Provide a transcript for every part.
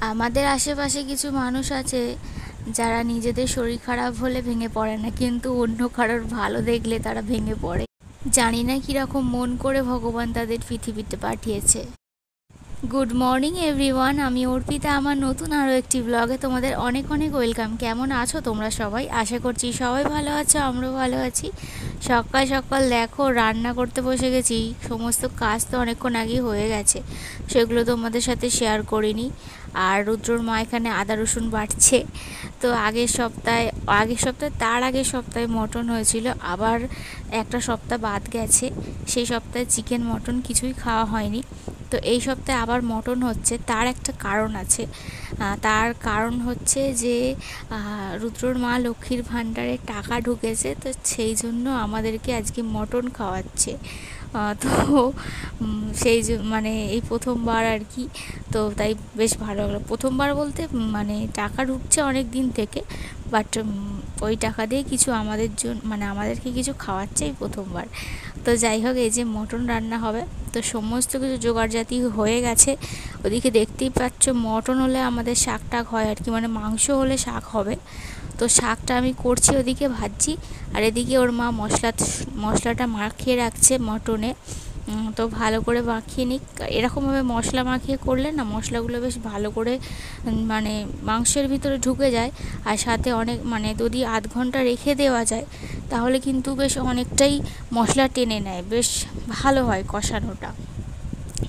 আমাদের আশেপাশে কিছু মানুষ আছে যারা নিজেদের শরীর খারাপ হলে ভেঙে পড়ে না, কিন্তু অন্য কারোর ভালো দেখলে তারা ভেঙে পড়ে। জানি না কীরকম মন করে ভগবান তাদের পৃথিবীতে পাঠিয়েছে। গুড মর্নিং এভরিওয়ান, আমি অর্পিতা। আমার নতুন আরও একটি ব্লগে তোমাদের অনেক অনেক ওয়েলকাম। কেমন আছো তোমরা সবাই? আশা করছি সবাই ভালো আছো, আমরাও ভালো আছি। সকাল সকাল দেখো রান্না করতে বসে গেছি। সমস্ত কাজ তো অনেকক্ষণ আগেই হয়ে গেছে, সেগুলো তোমাদের সাথে শেয়ার করিনি। আর রুদ্রর মা এখানে আদা রসুন বাটছে। তো আগের সপ্তাহে তার আগের সপ্তাহে মটন হয়েছিল, আবার একটা সপ্তাহ বাদ গেছে। সেই সপ্তাহে চিকেন মটন কিছুই খাওয়া হয়নি। তো এই সপ্তাহে আবার মটন হচ্ছে, তার একটা কারণ আছে। তার কারণ হচ্ছে যে রুদ্রর মা লক্ষ্মীর ভাণ্ডারে টাকা ঢুকেছে, তো সেই জন্য আমাদেরকে আজকে মটন খাওয়াচ্ছে। তো সেই মানে এই প্রথমবার আর কি। তো তাই বেশ ভালো লাগলো। প্রথমবার বলতে মানে টাকা ঢুকছে অনেক দিন থেকে, বাট ওই টাকা দিয়ে কিছু আমাদের জন্য মানে আমাদেরকে কিছু খাওয়াচ্ছে এই প্রথমবার। তো যাই হোক, এই যে মটন রান্না হবে, তো সমস্ত কিছু জোগাড়জাতি হয়ে গেছে। ওদিকে দেখতেই পাচ্ছ, মটন হলে আমাদের শাক টাক হয় আর কি, মানে মাংস হলে শাক হবে। তো শাকটা আমি করছি, ওদিকে ভাজছি, আর এদিকে ওর মা মশলাটা মাখিয়ে রাখছে মটনে। তো ভালো করে মাখিয়ে নিক। এরকমভাবে মশলা মাখিয়ে করলে না মশলাগুলো বেশ ভালো করে মানে মাংসের ভিতরে ঢুকে যায়। আর সাথে অনেক মানে যদি আধ ঘন্টা রেখে দেওয়া যায় তাহলে কিন্তু বেশ অনেকটাই মশলা টেনে নেয়, বেশ ভালো হয় কষানোটা।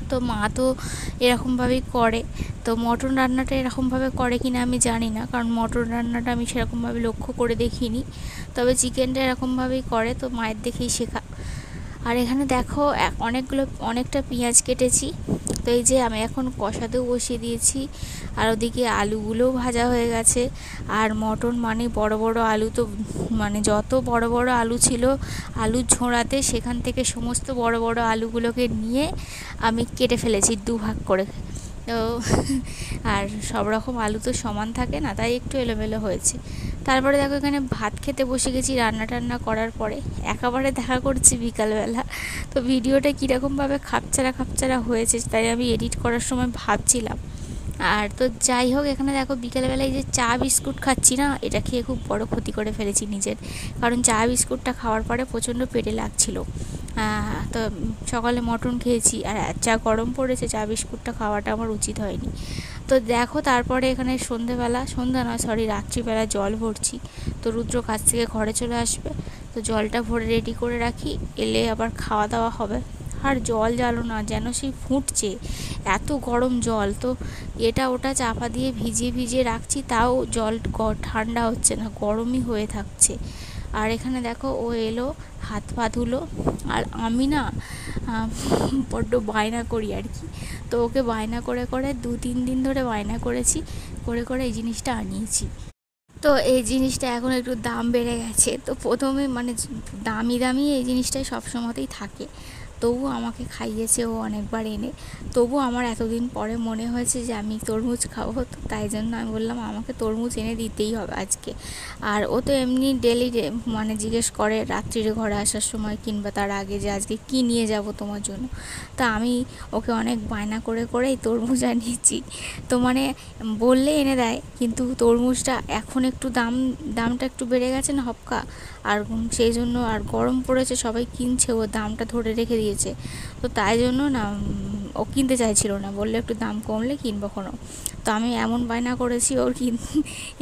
তো মা তো এরকমভাবেই করে। তো মটন রান্নাটা এরকমভাবে করে কিনা আমি জানি না, কারণ মটন রান্নাটা আমি সেরকমভাবে লক্ষ্য করে দেখিনি। তবে চিকেনটা এরকমভাবেই করে, তো মায়ের দেখেই শেখা। আর এখানে দেখো অনেকটা পেঁয়াজ কেটেছি। তো এই যে আমি এখন কষাতেও বসিয়ে দিয়েছি, আর ওদিকে আলুগুলোও ভাজা হয়ে গেছে। আর মটন মানে বড় বড় আলু, তো মানে যত বড় বড় আলু ছিল আলুর ঝোড়াতে, সেখান থেকে সমস্ত বড় বড় আলুগুলোকে নিয়ে আমি কেটে ফেলেছি দুভাগ করে। তো আর সব রকম আলু তো সমান থাকে না, তাই একটু এলোমেলো হয়েছে। তারপরে দেখো এখানে ভাত খেতে বসে গেছি রান্না টান্না করার পরে। একেবারে দেখা করছি বিকালবেলা। তো ভিডিওটা কীরকমভাবে খাপছাড়া হয়েছে, তাই আমি এডিট করার সময় ভাবছিলাম। আর তো যাই হোক, এখানে দেখো বিকেলবেলায় যে চা বিস্কুট খাচ্ছি না, এটা খেয়ে খুব বড় ক্ষতি করে ফেলেছি নিজের। কারণ চা বিস্কুটটা খাওয়ার পরে প্রচণ্ড পেটে লাগছিলো। তো সকালে মটন খেয়েছি, আর চা গরম পড়েছে, চা বিস্কুটটা খাওয়াটা আমার উচিত হয়নি। তো দেখো তারপরে এখানে রাত্রিবেলা জল ভরছি। তো রুদ্র কাছ থেকে ঘরে চলে আসবে, তো জলটা ভরে রেডি করে রাখি, এলে আবার খাওয়া দাওয়া হবে। আর জল জ্বালো না, যেন সেই ফুটছে, এত গরম জল। তো এটা ওটা চাপা দিয়ে ভিজিয়ে রাখছি, তাও জল ঠান্ডা হচ্ছে না, গরমই হয়ে থাকছে। আর এখানে দেখো ও এলো, হাত পা ধুলো। আর আমি না বড্ড বায়না করি আর কি। তো ওকে বায়না করে 2-3 দিন ধরে বায়না করেছি, করে এই জিনিসটা আনিয়েছি। তো এই জিনিসটা এখন একটু দাম বেড়ে গেছে। তো প্রথমে মানে দামি এই জিনিসটাই সবসময়তেই থাকে। তবু আমাকে খাইয়েছে ও অনেকবার এনে। তবু আমার এতদিন পরে মনে হয়েছে যে আমি তরমুজ খাবো, তো তাই জন্য আমি বললাম আমাকে তরমুজ এনে দিতেই হবে আজকে। আর ও তো এমনি ডেলি মানে জিজ্ঞেস করে রাত্রিরে ঘরে আসার সময় কিংবা তার আগে যে আজকে কী নিয়ে যাব তোমার জন্য। তা আমি ওকে অনেক বায়না করেই তরমুজ আনিয়েছি। তো মানে বললে এনে দেয়, কিন্তু তরমুজটা এখন একটু দামটা একটু বেড়ে গেছে না হপকা। আর সেই জন্য, আর গরম পড়েছে, সবাই কিনছে, ও দামটা ধরে রেখে দিয়েছে। তো তাই জন্য না ও কিনতে চাইছিল না, বললে একটু দাম কমলে কিনবো কোনো। তো আমি এমন বায়না করেছি, ওর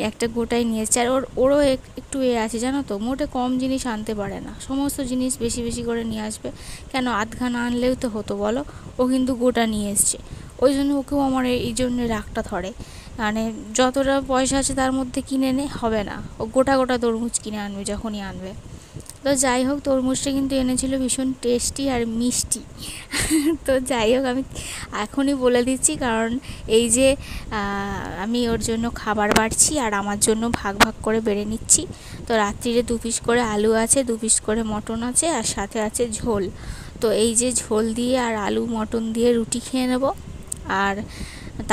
একটা গোটাই নিয়ে এসেছে। আর ওরও একটু আছে জানো তো, মোটে কম জিনিস আনতে পারে না, সমস্ত জিনিস বেশি করে নিয়ে আসবে। কেন আধঘা না আনলেও তো হতো বলো, ও কিন্তু গোটা নিয়ে এসছে। ওই জন্য ওকেও আমার এই জন্য রাগটা ধরে। মানে যতটা পয়সা আছে তার মধ্যে কিনে হবে না, ও গোটা তরমুজ কিনে আনবে যখনই আনবে। তো যাই হোক, তরমুজটা কিন্তু এনেছিল ভীষণ টেস্টি আর মিষ্টি। তো যাই হোক, আমি এখনই বলে দিচ্ছি, কারণ এই যে আমি ওর জন্য খাবার বাড়ছি আর আমার জন্য ভাগ করে বেড়ে নিচ্ছি। তো রাত্রিরে 2 পিস করে আলু আছে, 2 পিস করে মটন আছে, আর সাথে আছে ঝোল। তো এই যে ঝোল দিয়ে আর আলু মটন দিয়ে রুটি খেয়ে নেব। আর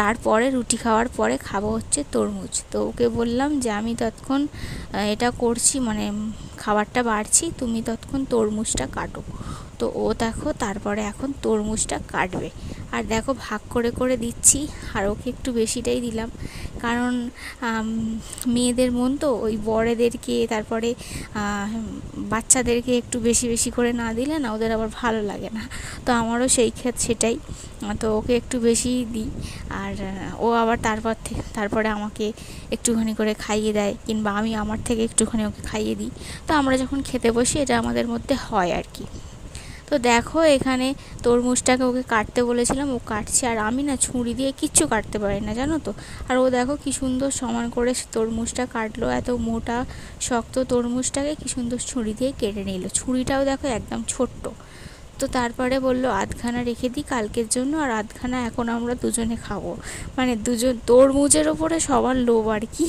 তারপরে রুটি খাওয়ার পরে খাবো হচ্ছে তরমুজ। তো ওকে বললাম যে আমি ততক্ষণ এটা করছি, মানে খাবারটা বাড়ছি, তুমি ততক্ষণ তরমুজটা কাটো। তো ও দেখো তারপরে এখন তরমুজটা কাটবে। আর দেখো ভাগ করে করে দিচ্ছি, আর ওকে একটু বেশিটাই দিলাম, কারণ মেয়েদের মন তো ওই বড়দেরকে তারপরে বাচ্চাদেরকে একটু বেশি বেশি করে না দিলে না ওদের আবার ভালো লাগে না। তো আমারও সেই ক্ষেত্রে সেটাই, তো ওকে একটু বেশিই দিই। আর ও আবার তারপরে আমাকে একটুখানি করে খাইয়ে দেয়, কিংবা আমি আমার থেকে একটুখানি ওকে খাইয়ে দিই। তো আমরা যখন খেতে বসি এটা আমাদের মধ্যে হয় আর কি। তো দেখো এখানে তরমুজটাকে ওকে কাটতে বলেছিলাম, ও কাটছে, আর আমি না ছুরি দিয়ে কিচ্ছু কাটতে পারি না জানো তো। আর ও দেখো কি সুন্দর সমান করে তরমুজটা কাটলো, এত মোটা শক্ত তরমুজটাকে কি সুন্দর ছুরি দিয়ে কেটে নিল। ছুরিটাও দেখো একদম ছোট্ট। তো তারপরে বললো আধখানা রেখে দিই কালকের জন্য, আর আধখানা এখন আমরা দুজনে খাবো। মানে তরমুজের ওপরে সবার লোভ আর কি।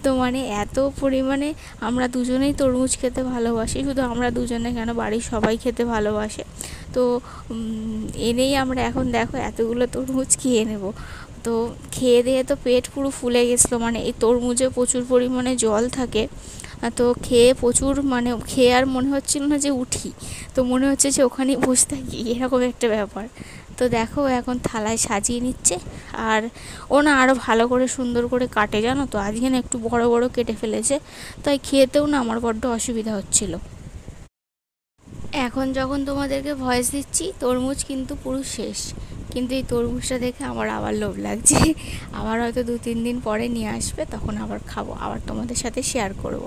তো মানে এত পরিমাণে আমরা দুজনেই তরমুজ খেতে ভালোবাসি, শুধু আমরা দুজনে কেন, বাড়ির সবাই খেতে ভালোবাসে। তো এনেই আমরা এখন দেখো এতগুলো তরমুজ খেয়ে নেব। তো খেয়ে দিয়ে তো পেট পুরো ফুলে গেছিলো, মানে এই তরমুজে প্রচুর পরিমাণে জল থাকে। তো খেয়ে প্রচুর, মানে খেয়ে আর মনে হচ্ছিল না যে উঠি, তো মনে হচ্ছে যে ওখানেই বসে থাকি, এরকম একটা ব্যাপার। তো দেখো এখন থালায় সাজিয়ে নিচ্ছে, আর ও না আরও ভালো করে সুন্দর করে কাটে জানো তো, আজকে না একটু বড় বড় কেটে ফেলেছে, তাই খেতেও না আমার বড্ড অসুবিধা হচ্ছিল। এখন যখন তোমাদেরকে ভয়েস দিচ্ছি তরমুজ কিন্তু পুরো শেষ, কিন্তু এই তরমুজটা দেখে আমার আবার লোভ লাগছে। আবার হয়তো 2-3 দিন পরে নিয়ে আসবে, তখন আবার খাবো, আবার তোমাদের সাথে শেয়ার করব।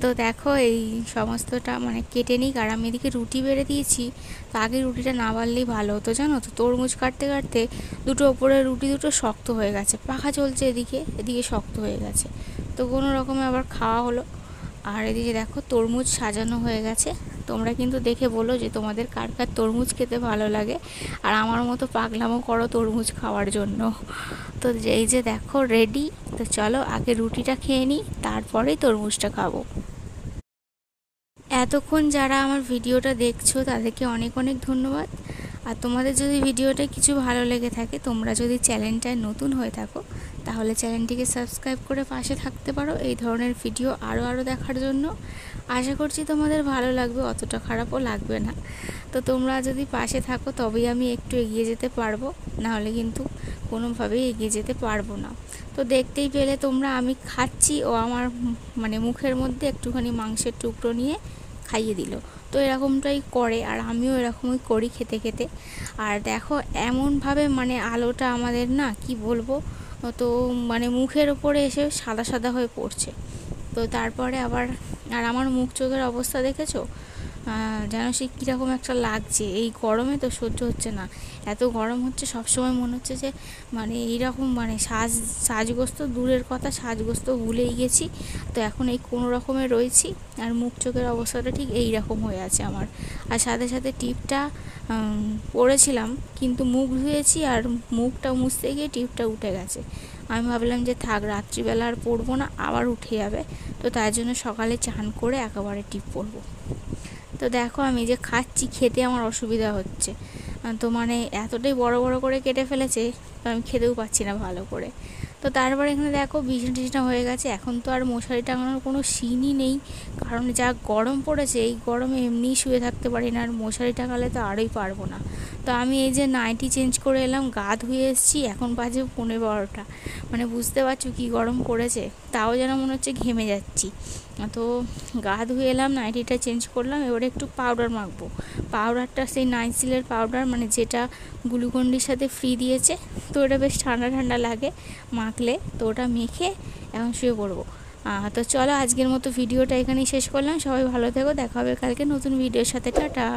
তো দেখো এই সমস্তটা মানে কেটে নিই, আর আমি এদিকে রুটি বেড়ে দিয়েছি। তো আগে রুটিটা না বাড়লেই ভালো হতো জানো তো, তরমুজ কাটতে কাটতে ওপরের রুটি দুটো শক্ত হয়ে গেছে, পাখা চলছে এদিকে এদিকে শক্ত হয়ে গেছে। তো কোনো রকমে আবার খাওয়া হলো। আর এদিকে দেখো তরমুজ সাজানো হয়ে গেছে। তোমরা কিন্তু দেখে বলো যে তোমাদের কার কার তরমুজ খেতে ভালো লাগে, আর আমার মতো পাগলামো করো তরমুজ খাওয়ার জন্য। তো এই যে দেখো রেডি। তো চলো আগে রুটিটা খেয়ে নিই, তারপরেই তরমুজটা খাবো। এতক্ষণ যারা আমার ভিডিওটা দেখছো তাদেরকে অনেক অনেক ধন্যবাদ। আর তোমাদের যদি ভিডিওটা কিছু ভালো লেগে থাকে, তোমরা যদি চ্যানেলটায় নতুন হয়ে থাকো, তাহলে চ্যানেলটিকে সাবস্ক্রাইব করে পাশে থাকতে পারো এই ধরনের ভিডিও আরও দেখার জন্য। আশা করছি তোমাদের ভালো লাগবে, অতটা খারাপও লাগবে না। তো তোমরা যদি পাশে থাকো তবেই আমি একটু এগিয়ে যেতে পারবো, নাহলে কিন্তু কোনোভাবেই এগিয়ে যেতে পারবো না। তো দেখতেই পেলে তোমরা আমি খাচ্ছি, ও আমার মানে মুখের মধ্যে একটুখানি মাংসের টুকরো নিয়ে খাইয়ে দিল। তো এরকমটাই করে, আর আমিও এরকমই করি খেতে খেতে। আর দেখো এমনভাবে মানে আলোটা আমাদের না কি বলবো, তো মানে মুখের ওপরে এসে সাদা সাদা হয়ে পড়ছে। তো তারপরে আবার আর আমার মুখ চোখের অবস্থা দেখেছো, যেন সে কীরকম একটা লাগছে। এই গরমে তো সহ্য হচ্ছে না, এত গরম হচ্ছে, সবসময় মনে হচ্ছে যে মানে এইরকম মানে সাজগোস্ত দূরের কথা, সাজগোস্ত ভুলেই গেছি। তো এখন এই কোনো রকমে রয়েছি, আর মুখ চোখের অবস্থাটা ঠিক এই রকম হয়ে আছে আমার। আর সাথে সাথে টিপটা পরেছিলাম, কিন্তু মুখ ধুয়েছি আর মুখটা মুছতে গিয়ে টিপটা উঠে গেছে। আমি ভাবলাম যে থাক, রাত্রিবেলা আর পরবো না, আবার উঠে যাবে। তো তাই জন্য সকালে চান করে একেবারে টিপ পরবো। তো দেখো আমি যে খাচ্ছি, খেতে আমার অসুবিধা হচ্ছে। তো মানে এতটাই বড় বড় করে কেটে ফেলেছে, তো আমি খেতেও পাচ্ছি না ভালো করে। তো তারপরে এখানে দেখো বিছনা টিছনা হয়ে গেছে, এখন তো আর মশারি টাঙানোর কোনো সিনই নেই, কারণ যা গরম পড়েছে, এই গরমে এমনিই শুয়ে থাকতে পারি না, আর মশারি টাঙালে তো আরোই পারবো না। তো আমি এই যে নাইটি চেঞ্জ করে এলাম, গা ধুয়ে এসেছি, এখন বাজে 11:15। মানে বুঝতে পারছো কী গরম পড়েছে, তাও যেন মনে হচ্ছে ঘেমে যাচ্ছি। তো গা ধুয়ে এলাম, নাইটিটা চেঞ্জ করলাম, এবারে একটু পাউডার মাখবো। পাউডারটা সেই নাইসিলের পাউডার, মানে যেটা গ্লুকন্ডির সাথে ফ্রি দিয়েছে। তো ওটা বেশ ঠান্ডা ঠান্ডা লাগে মাখলে, তো ওটা মেখে এখন শুয়ে পড়বো। তো চলো আজকের মতো ভিডিওটা এখানেই শেষ করলাম। সবাই ভালো থেকো, দেখা হবে কালকে নতুন ভিডিওর সাথে। টাটা।